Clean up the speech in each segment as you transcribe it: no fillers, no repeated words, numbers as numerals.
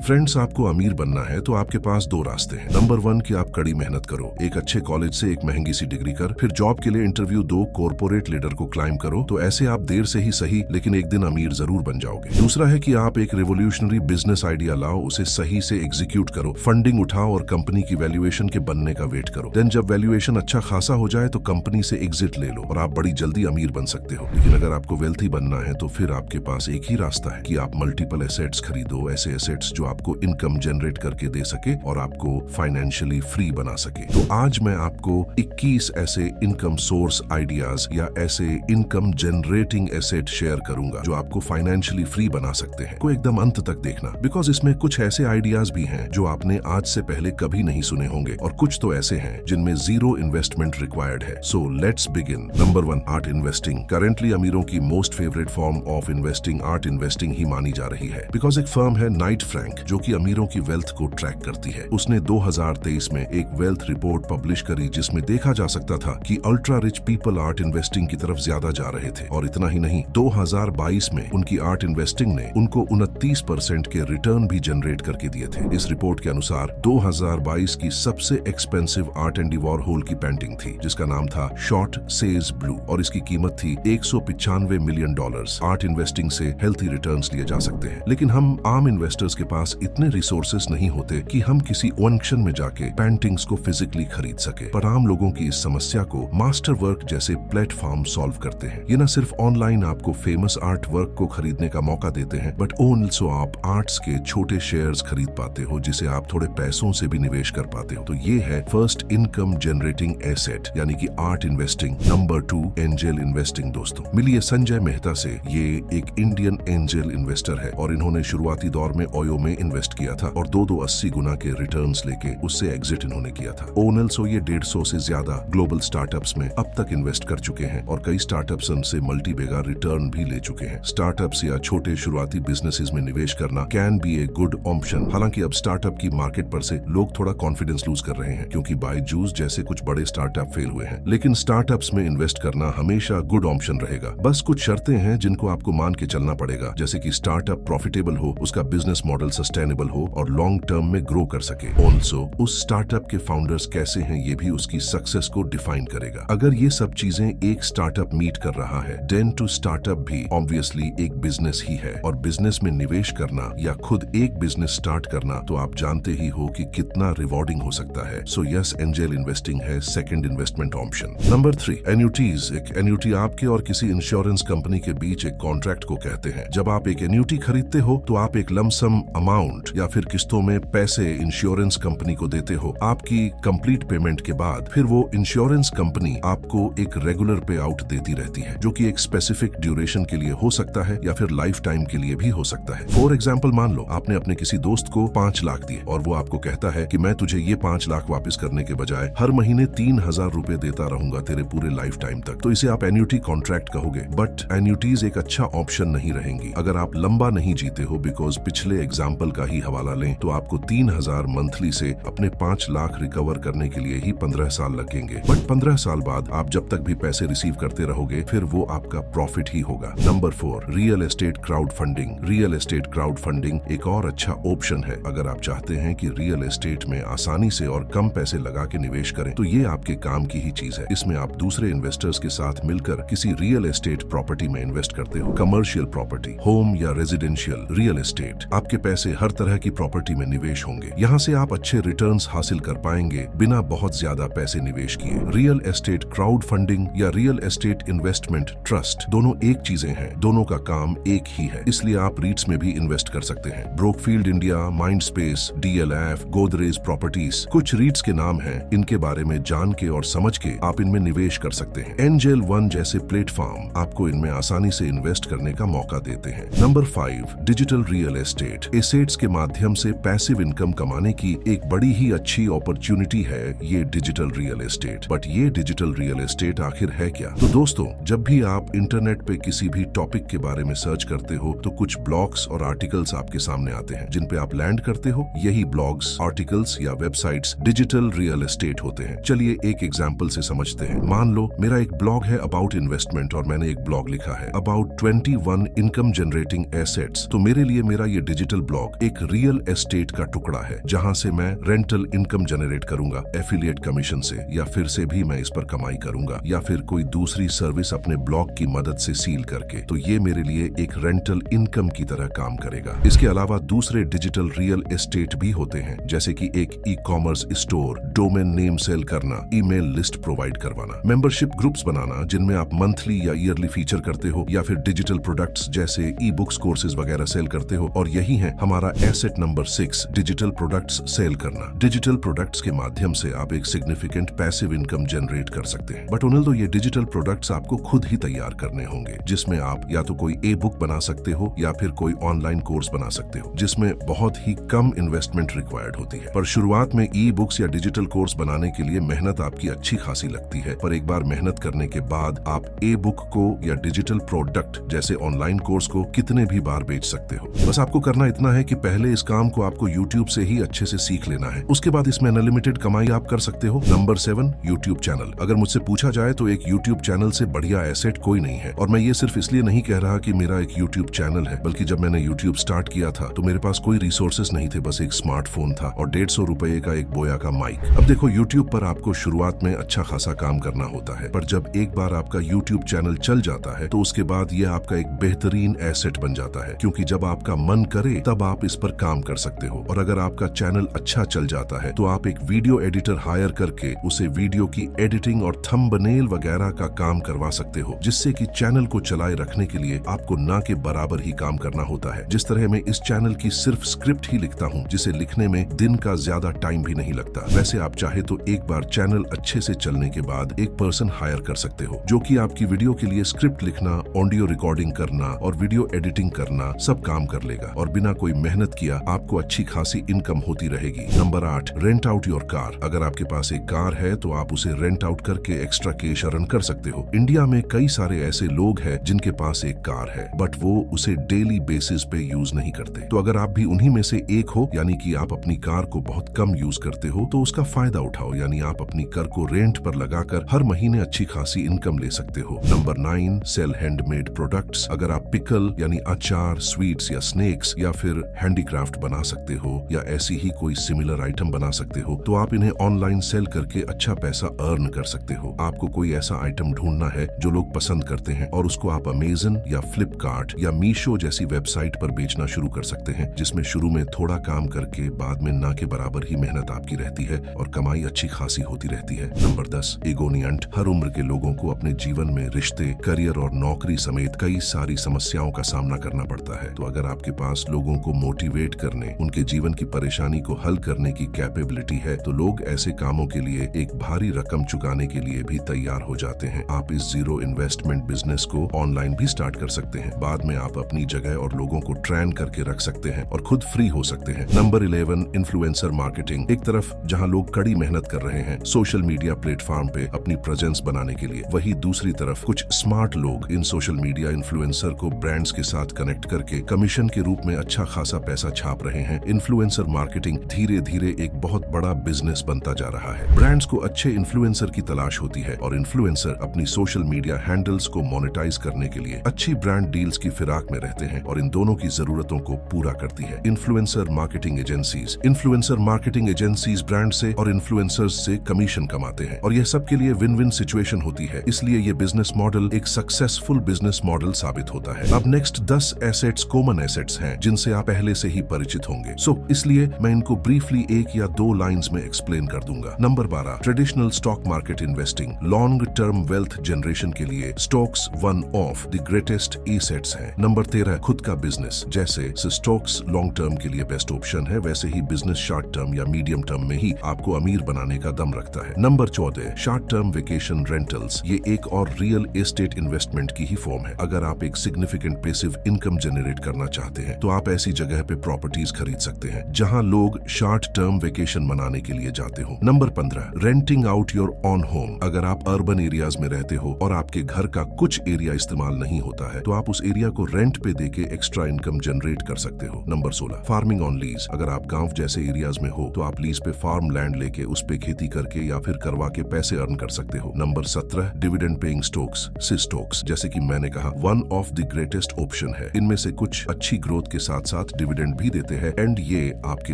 Friends, आपको अमीर बनना है तो आपके पास दो रास्ते हैं। नंबर 1 कि आप कड़ी मेहनत करो, एक अच्छे कॉलेज से एक महंगी सी डिग्री कर, फिर जॉब के लिए इंटरव्यू दो, कॉर्पोरेट लीडर को क्लाइम करो, तो ऐसे आप देर से ही सही लेकिन एक दिन अमीर जरूर बन जाओगे। दूसरा है कि आप एक रिवोल्यूशनरी बिजनेस आइडिया लाओ, उसे सही से एग्जीक्यूट करो, फंडिंग उठाओ और कंपनी की वैल्यूएशन के बनने का वेट करो। देन जब वैल्यूएशन अच्छा खासा हो जाए तो कंपनी से एग्जिट ले लो और आप बड़ी जल्दी अमीर बन सकते हो। लेकिन अगर आपको वेल्थी बनना है तो फिर आपके पास एक ही रास्ता है कि आप मल्टीपल एसेट्स खरीदो, ऐसे एसेट्स जो आपको इनकम जनरेट करके दे सके और आपको फाइनेंशियली फ्री बना सके। तो आज मैं आपको 21 ऐसे इनकम सोर्स आइडियाज या ऐसे इनकम जनरेटिंग एसेट शेयर करूंगा जो आपको फाइनेंशियली फ्री बना सकते हैं। को एकदम अंत तक देखना, बिकॉज इसमें कुछ ऐसे आइडियाज भी हैं जो आपने आज से पहले कभी नहीं सुने होंगे और कुछ तो ऐसे हैं जिनमें जीरो इन्वेस्टमेंट रिक्वायर्ड है। So let's begin. Number 1, art investing. Currently अमीरों की most favourite form of investing art investing ही मानी जा रही है, बिकॉज एक फर्म है नाइट फ्रैंक जो कि अमीरों की वेल्थ को ट्रैक करती है। उसने 2023 में एक वेल्थ रिपोर्ट पब्लिश करी जिसमें देखा जा सकता था कि ultra rich people art investing की तरफ ज्यादा जा रहे थे। और इतना ही नहीं, 2022 में उनकी आर्ट इन्वेस्टिंग ने उनको 29% के रिटर्न भी जनरेट करके दिए थे। इस रिपोर्ट के अनुसार 2022 की सबसे एक्सपेंसिव आर्ट एंडी वॉरहोल की पेंटिंग थी जिसका नाम था शॉर्ट सेज ब्लू और इसकी कीमत थी $195 मिलियन। आर्ट इन्वेस्टिंग से हेल्थी रिटर्न्स लिए जा सकते हैं, लेकिन हम आम इन्वेस्टर्स के पास इतने रिसोर्सेस नहीं होते कि हम किसी ऑक्शन में जाके पेंटिंग्स को फिजिकली खरीद सके। पर आम लोगों की इस समस्या को मास्टर वर्क जैसे प्लेटफॉर्म सॉल्व करते हैं। ये न सिर्फ ऑनलाइन आपको फेमस आर्ट वर्क को खरीदने का मौका देते हैं, बट ऑल्सो आप आर्ट्स के छोटे शेयर्स खरीद पाते हो जिसे आप थोड़े पैसों से भी निवेश कर पाते हो। तो ये है फर्स्ट इनकम जनरेटिंग एसेट यानी कि art investing. Number 2, angel investing. दोस्तों, मिलिए संजय मेहता से। ये एक इंडियन एंजल इन्वेस्टर है और इन्होंने शुरुआती दौर में ओयो में इन्वेस्ट किया था और 280 गुना के रिटर्न्स लेके उससे एग्जिट इन्होंने किया था। ओनल्सो ये 150 से ज्यादा ग्लोबल स्टार्टअप्स में अब तक इन्वेस्ट कर चुके हैं और कई स्टार्टअप्स उनसे मल्टी बेगा रिटर्न भी ले चुके हैं। स्टार्टअप्स या छोटे शुरुआती बिजनेसेस में निवेश करना can be a good option. हालांकि अब स्टार्टअप की मार्केट पर से लोग थोड़ा कॉन्फिडेंस लूज कर रहे हैं क्योंकि बायजूस जैसे कुछ बड़े स्टार्टअप फेल हुए हैं, लेकिन स्टार्टअप्स में इन्वेस्ट करना हमेशा गुड ऑप्शन रहेगा। बस कुछ शर्तें हैं जिनको आपको मान के चलना पड़ेगा, जैसे कि स्टार्टअप प्रॉफिटेबल हो, उसका बिजनेस मॉडल सस्टेनेबल हो और लॉन्ग टर्म में ग्रो कर सके। ऑल्सो उस स्टार्टअप के फाउंडर्स कैसे हैं ये भी उसकी सक्सेस को डिफाइन करेगा। अगर ये सब चीजें एक स्टार्टअप मीट कर रहा है, देन टू स्टार्टअप भी ऑब्वियसली एक बिजनेस ही है और बिजनेस में निवेश करना या खुद एक बिजनेस स्टार्ट करना तो आप जानते ही हो कि कितना रिवॉर्डिंग हो सकता है। सो यस, एंजल इन्वेस्टिंग है सेकंड इन्वेस्टमेंट ऑप्शन। नंबर 3, एन्यूटीज। एक एन्यूटी आपके और किसी इंश्योरेंस कंपनी के बीच एक कॉन्ट्रैक्ट को कहते हैं। जब आप एक एन्यूटी खरीदते हो तो आप एक लमसम अमाउंट या फिर किस्तों में पैसे इंश्योरेंस कंपनी को देते हो। आपकी कंप्लीट पेमेंट के बाद फिर वो इंश्योरेंस कंपनी आपको एक रेगुलर पे आउट देती रहती है जो कि एक स्पेसिफिक ड्यूरेशन के लिए हो सकता है या फिर लाइफ टाइम के लिए भी हो सकता है। फॉर एग्जाम्पल, मान लो आपने अपने किसी दोस्त को 5 लाख दिए और वो आपको कहता है कि मैं तुझे ये 5 लाख वापस करने के बजाय हर महीने 3000 रुपए देता रहूंगा तेरे पूरे लाइफ टाइम तक। तो इसे आप एन्यूटी कॉन्ट्रैक्ट कहोगे। बट एन्यूटीज एक अच्छा ऑप्शन नहीं रहेंगी अगर आप लंबा नहीं जीते हो, बिकॉज पिछले एग्जाम्पल का ही हवाला लें तो आपको 3000 मंथली से अपने 5 लाख रिकवर करने के लिए ही 15 साल लगेंगे। बट 15 साल बाद आप जब तक भी पैसे रिसीव करते रहोगे फिर वो आपका प्रॉफिट ही होगा। Number 4, real estate crowd funding. Real estate crowd funding एक और अच्छा ऑप्शन है अगर आप चाहते हैं कि रियल एस्टेट में आसानी से और कम पैसे लगा के निवेश करें तो ये आपके काम की ही चीज है। इसमें आप दूसरे इन्वेस्टर्स के साथ मिलकर किसी रियल एस्टेट प्रॉपर्टी में इन्वेस्ट करते हो। कमर्शियल प्रॉपर्टी, होम या रेजिडेंशियल रियल एस्टेट, आपके पैसे हर तरह की प्रॉपर्टी में निवेश होंगे। यहाँ से आप अच्छे रिटर्न्स हासिल कर पाएंगे बिना बहुत ज्यादा पैसे निवेश किए। रियल एस्टेट क्राउड फंडिंग या रियल एस्टेट इन्वेस्टमेंट ट्रस्ट दोनों एक चीजें हैं, दोनों का काम एक ही है, इसलिए आप रीट्स में भी इन्वेस्ट कर सकते हैं। Brookfield India, Mindspace, DLF, Godrej properties कुछ रीट्स के नाम हैं। इनके बारे में जान के और समझ के आप इनमें निवेश कर सकते हैं। एंजल वन जैसे प्लेटफॉर्म आपको इनमें आसानी से इन्वेस्ट करने का मौका देते हैं। Number 5, digital real estate. Assets के माध्यम से पैसिव इनकम कमाने की एक बड़ी ही अच्छी अपॉर्चुनिटी है ये डिजिटल रियल एस्टेट। बट ये डिजिटल रियल एस्टेट आखिर है क्या? तो दोस्तों, जब भी आप इंटरनेट पे किसी भी टॉपिक के बारे में सर्च करते हो तो कुछ ब्लॉग्स और आर्टिकल्स आपके सामने आते हैं जिन पे आप लैंड करते हो। यही ब्लॉग्स, आर्टिकल्स या वेबसाइट्स डिजिटल रियल एस्टेट होते हैं। चलिए एक एग्जांपल से समझते हैं। मान लो मेरा एक ब्लॉग है अबाउट इन्वेस्टमेंट और मैंने एक ब्लॉग लिखा है अबाउट 21 इनकम जनरेटिंग एसेट्स। तो मेरे लिए मेरा ये डिजिटल ब्लॉग स्टॉक एक रियल एस्टेट का टुकड़ा है जहां से मैं रेंटल इनकम जनरेट करूंगा एफिलिएट कमीशन से, या फिर से भी मैं इस पर कमाई करूंगा, या फिर कोई दूसरी सर्विस अपने ब्लॉग की मदद से सील करके। तो ये मेरे लिए एक रेंटल इनकम की तरह काम करेगा। इसके अलावा दूसरे डिजिटल रियल एस्टेट भी होते हैं, जैसे कि एक e-commerce store, domain name sell करना, ईमेल लिस्ट प्रोवाइड करवाना, मेंबरशिप ग्रुप्स बनाना जिनमें आप मंथली या ईयरली फीचर करते हो, या फिर डिजिटल प्रोडक्ट्स जैसे ई बुक्स, कोर्सेज वगैरह सेल करते हो। और यही है हमारा asset number 6, digital products sell करना। डिजिटल प्रोडक्ट्स के माध्यम से आप एक सिग्निफिकेंट पैसिव इनकम जनरेट कर सकते हैं। बट उन्हें तो ये डिजिटल प्रोडक्ट्स आपको खुद ही तैयार करने होंगे, जिसमें आप या तो कोई ई बुक बना सकते हो या फिर कोई ऑनलाइन कोर्स बना सकते हो, जिसमें बहुत ही कम इन्वेस्टमेंट रिक्वायर्ड होती है। पर शुरुआत में ई बुक्स या डिजिटल कोर्स बनाने के लिए मेहनत आपकी अच्छी खासी लगती है, पर एक बार मेहनत करने के बाद आप ई बुक को या डिजिटल प्रोडक्ट जैसे ऑनलाइन कोर्स को कितने भी बार बेच सकते हो। बस आपको करना इतना है कि पहले इस काम को आपको यूट्यूब से ही अच्छे से सीख लेना है, उसके बाद इसमें अनलिमिटेड कमाई आप कर सकते हो। Number 7, YouTube channel. अगर मुझसे पूछा जाए तो एक यूट्यूब चैनल से बढ़िया एसेट कोई नहीं है। और मैं ये सिर्फ इसलिए नहीं कह रहा कि मेरा एक यूट्यूब चैनल है, बल्कि जब मैंने यूट्यूब स्टार्ट किया था तो मेरे पास कोई रिसोर्सेस नहीं थे, बस एक स्मार्टफोन था और 150 रुपए का एक बोया का माइक। अब देखो, यूट्यूब पर आपको शुरुआत में अच्छा खासा काम करना होता है, पर जब एक बार आपका यूट्यूब चैनल चल जाता है तो उसके बाद यह आपका एक बेहतरीन एसेट बन जाता है, क्योंकि जब आपका मन करे तब आप इस पर काम कर सकते हो। और अगर आपका चैनल अच्छा चल जाता है तो आप एक वीडियो एडिटर हायर करके उसे वीडियो की एडिटिंग और थंबनेल वगैरह का काम करवा सकते हो, जिससे कि चैनल को चलाए रखने के लिए आपको ना के बराबर ही काम करना होता है। जिस तरह मैं इस चैनल की सिर्फ स्क्रिप्ट ही लिखता हूँ, जिसे लिखने में दिन का ज्यादा टाइम भी नहीं लगता। वैसे आप चाहे तो एक बार चैनल अच्छे से चलने के बाद एक पर्सन हायर कर सकते हो, जो कि आपकी वीडियो के लिए स्क्रिप्ट लिखना, ऑडियो रिकॉर्डिंग करना और वीडियो एडिटिंग करना सब काम कर लेगा, और बिना कोई मेहनत किया आपको अच्छी खासी इनकम होती रहेगी। Number 8, rent out your car. अगर आपके पास एक कार है तो आप उसे रेंट आउट करके एक्स्ट्रा कैश अर्न कर सकते हो। इंडिया में कई सारे ऐसे लोग हैं जिनके पास एक कार है, बट वो उसे डेली बेसिस पे यूज नहीं करते। तो अगर आप भी उन्हीं में से एक हो, यानी कि आप अपनी कार को बहुत कम यूज करते हो, तो उसका फायदा उठाओ, यानी आप अपनी कार को रेंट पर लगाकर हर महीने अच्छी खासी इनकम ले सकते हो। Number 9, sell handmade products. अगर आप पिकल यानी अचार, स्वीट्स या स्नैक्स या फिर हैंडीक्राफ्ट बना सकते हो, या ऐसी ही कोई सिमिलर आइटम बना सकते हो, तो आप इन्हें ऑनलाइन सेल करके अच्छा पैसा अर्न कर सकते हो। आपको कोई ऐसा आइटम ढूंढना है जो लोग पसंद करते हैं, और उसको आप अमेजन या फ्लिपकार्ट या मीशो जैसी वेबसाइट पर बेचना शुरू कर सकते हैं, जिसमें शुरू में थोड़ा काम करके बाद में ना के बराबर ही मेहनत आपकी रहती है और कमाई अच्छी खासी होती रहती है। नंबर 10, इगोनियंट। हर उम्र के लोगों को अपने जीवन में रिश्ते, करियर और नौकरी समेत कई सारी समस्याओं का सामना करना पड़ता है। तो अगर आपके पास लोगों को मोटिवेट करने, उनके जीवन की परेशानी को हल करने की कैपेबिलिटी है, तो लोग ऐसे कामों के लिए एक भारी रकम चुकाने के लिए भी तैयार हो जाते हैं। आप इस जीरो इन्वेस्टमेंट बिजनेस को ऑनलाइन भी स्टार्ट कर सकते हैं। बाद में आप अपनी जगह और लोगों को ट्रेन करके रख सकते हैं और खुद फ्री हो सकते हैं। Number 11, influencer marketing. एक तरफ जहां लोग कड़ी मेहनत कर रहे हैं सोशल मीडिया प्लेटफॉर्म पे अपनी प्रेजेंस बनाने के लिए, वही दूसरी तरफ कुछ स्मार्ट लोग इन सोशल मीडिया इन्फ्लुएंसर को ब्रांड्स के साथ कनेक्ट करके कमीशन के रूप में अच्छा खासा पैसा छाप रहे हैं। इन्फ्लुएंसर मार्केटिंग धीरे धीरे एक बहुत बड़ा बिजनेस बनता जा रहा है। ब्रांड्स को अच्छे इन्फ्लुएंसर की तलाश होती है और इन्फ्लुएंसर अपनी सोशल मीडिया हैंडल्स को मोनेटाइज करने के लिए अच्छी ब्रांड डील्स की फिराक में रहते हैं और इन दोनों की जरूरतों को पूरा करती है। Influencer marketing agencies. Influencer marketing agencies brand से और इन्फ्लुएंसर्स से कमीशन कमाते हैं और यह सबके लिए विन विन सिचुएशन होती है। इसलिए ये बिजनेस मॉडल एक सक्सेसफुल बिजनेस मॉडल साबित होता है। अब नेक्स्ट 10 एसेट्स कॉमन एसेट्स हैं जिनसे आप पहले से ही परिचित होंगे। इसलिए मैं इनको ब्रीफली 1 या 2 लाइंस में एक्सप्लेन कर दूंगा। Number 12, traditional stock market investing. Long term wealth generation के लिए stocks one of the greatest assets हैं। नंबर 13, खुद का बिजनेस। जैसे स्टॉक्स लॉन्ग टर्म के लिए बेस्ट ऑप्शन है, वैसे ही बिजनेस शॉर्ट टर्म या मीडियम टर्म में ही आपको अमीर बनाने का दम रखता है। Number 14, short term vacation rentals. ये एक और रियल एस्टेट इन्वेस्टमेंट की ही फॉर्म है। अगर आप एक सिग्निफिकेंट पैसिव इनकम जनरेट करना चाहते हैं तो आप ऐसी जगह पे प्रॉपर्टीज खरीद सकते हैं जहां लोग शॉर्ट टर्म वेकेशन मनाने के लिए जाते हो। Number 15, renting out your own home. अगर आप अर्बन एरियाज में रहते हो और आपके घर का कुछ एरिया इस्तेमाल नहीं होता है तो आप उस एरिया को रेंट पे देके एक्स्ट्रा इनकम जनरेट कर सकते हो। Number 16, farming on lease. अगर आप गांव जैसे एरियाज में हो तो आप लीज पे फार्म लैंड लेके उस पे खेती करके या फिर करवा के पैसे अर्न कर सकते हो। Number 17, dividend paying stocks, stocks. जैसे कि मैंने कहा, one of the greatest option है। इनमें से कुछ अच्छी ग्रोथ के साथ साथ डिविडेंड भी देते हैं एंड ये आपके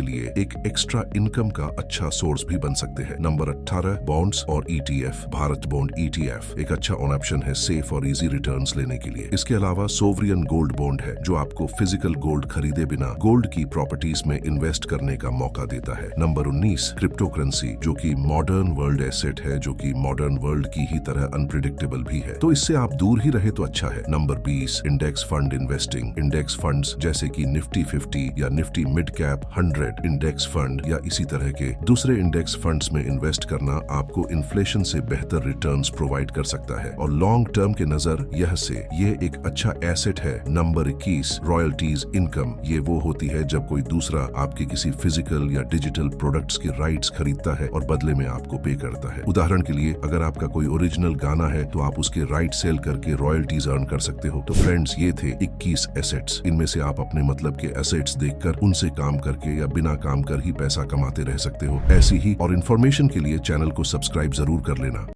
लिए एक एक्स्ट्रा इनकम का अच्छा सोर्स भी बन सकते हैं। नंबर 18 बॉन्ड्स और ETF। भारत बॉन्ड ETF एक अच्छा ऑप्शन है सेफ और इजी रिटर्न्स लेने के लिए। इसके अलावा सोवरियन गोल्ड बॉन्ड है जो आपको फिजिकल गोल्ड खरीदे बिना गोल्ड की प्रॉपर्टीज में इन्वेस्ट करने का मौका देता है। नंबर 19 क्रिप्टो करेंसी, जो कि मॉडर्न वर्ल्ड एसेट है, जो कि मॉडर्न वर्ल्ड की ही तरह अनप्रिडिक्टेबल भी है, तो इससे आप दूर ही रहे तो अच्छा है। Number 20 index fund investing. Index funds जैसे कि निफ्टी 50 या Nifty mid cap 100 index fund या इसी तरह के दूसरे इंडेक्स फंड्स में इन्वेस्ट करना आपको इन्फ्लेशन से बेहतर रिटर्न्स प्रोवाइड कर सकता है और लॉन्ग टर्म के नजर यह से ये एक अच्छा एसेट है। Number 21 royalties income. ये वो होती है जब कोई दूसरा आपके किसी फिजिकल या डिजिटल प्रोडक्ट्स की राइट्स खरीदता है और बदले में आपको पे करता है। उदाहरण के लिए अगर आपका कोई ओरिजिनल गाना है तो आप उसके राइट सेल करके रॉयल्टीज अर्न कर सकते हो। तो फ्रेंड्स, ये थे 21 एसेट्स। इनमें से आप अपने मतलब के एसेट्स देखकर उनसे काम करके या बिना काम कर ही पैसा कमाते रह सकते हो। ऐसी ही और इन्फॉर्मेशन के लिए चैनल को सब्सक्राइब जरूर कर लेना।